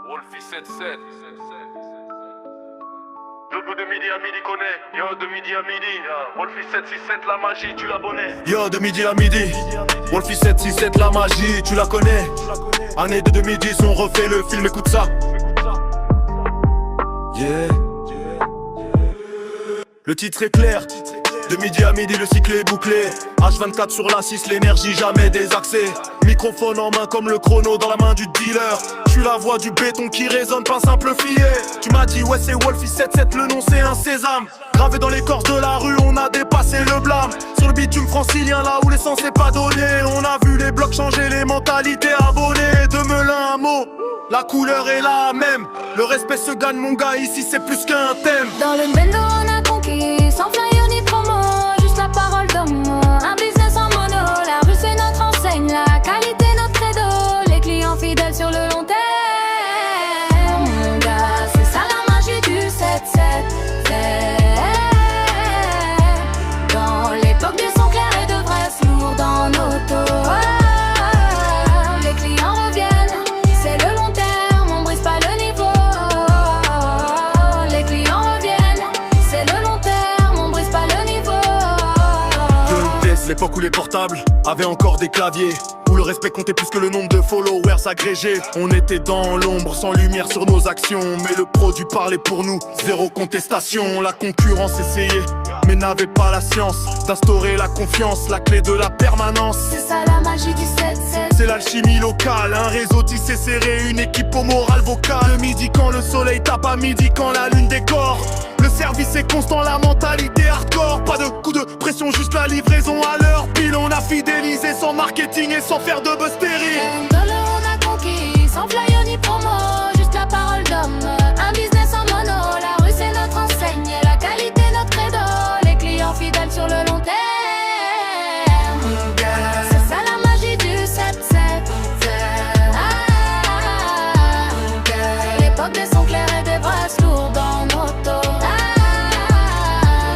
Wolfie 77. De midi à midi connais, yo de midi à midi, Wolfie 767 la magie tu la connais. Yo de midi à midi, Wolfie 767 la magie tu la connais. Année de 2010 on refait le film, écoute ça. Yeah. Le titre est clair, de midi à midi le cycle est bouclé. H24 sur la 6, l'énergie jamais désaxée. Microphone en main comme le chrono dans la main du dealer. Je suis la voix du béton qui résonne, pas un simple filet. Tu m'as dit ouais c'est Wolfie 77, le nom c'est un sésame. Gravé dans l'écorce de la rue, on a dépassé le blâme. Sur le bitume francilien, là où l'essence est pas donnée. On a vu les blocs changer, les mentalités abonnées. De Melun un mot, la couleur est la même. Le respect se gagne mon gars, ici c'est plus qu'un thème. Dans le bendo on a conquis, sans flyer ni promo, juste la parole d'homme. Un business en mono, la rue c'est notre enseigne, la qualité notre credo, les clients fidèles sur le long terme. Mon gars, c'est ça la magie du 7-7. Dans l'époque des sons clairs et de vrais lourds dans nos taux. Les clients reviennent, c'est le long terme, on brise pas le niveau. Les clients reviennent, c'est le long terme, on brise pas le niveau. L'époque où les portables avaient encore des claviers, où le respect comptait plus que le nombre de followers agrégés. On était dans l'ombre, sans lumière sur nos actions, mais le produit parlait pour nous, zéro contestation. La concurrence essayait, mais n'avait pas la science d'instaurer la confiance, la clé de la permanence. C'est ça la magie du 7-7. C'est l'alchimie locale, un réseau tissé serré, une équipe au moral vocal. Le midi quand le soleil tape, à midi quand la lune décore. Le service est constant, la mentalité hardcore. Pas de coup de pression, juste la livraison à l'heure pile. On a fidélisé sans marketing et sans faire de buzz stérile. On a conquis, sans flyer ni promo, juste la parole d'homme. Un business en mono, la rue c'est notre enseigne, la qualité notre credo, les clients fidèles sur le long terme. C'est ça la magie du 7-7. L'époque des sons clairs et des brasses lourds dans nos taux.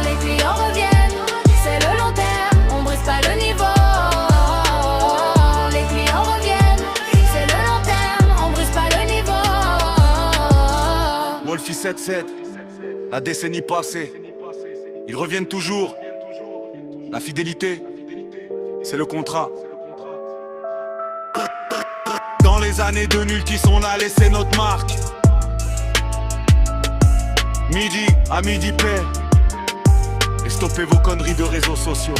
Les clients reviennent, c'est le long terme, on brise pas le niveau. Les clients reviennent, c'est le long terme, on brise pas le niveau. Wolfie 77, la décennie passée, ils reviennent toujours. La fidélité, c'est le contrat. Dans les années 2010, on a laissé notre marque. Midi à midi paix. Et stoppez vos conneries de réseaux sociaux.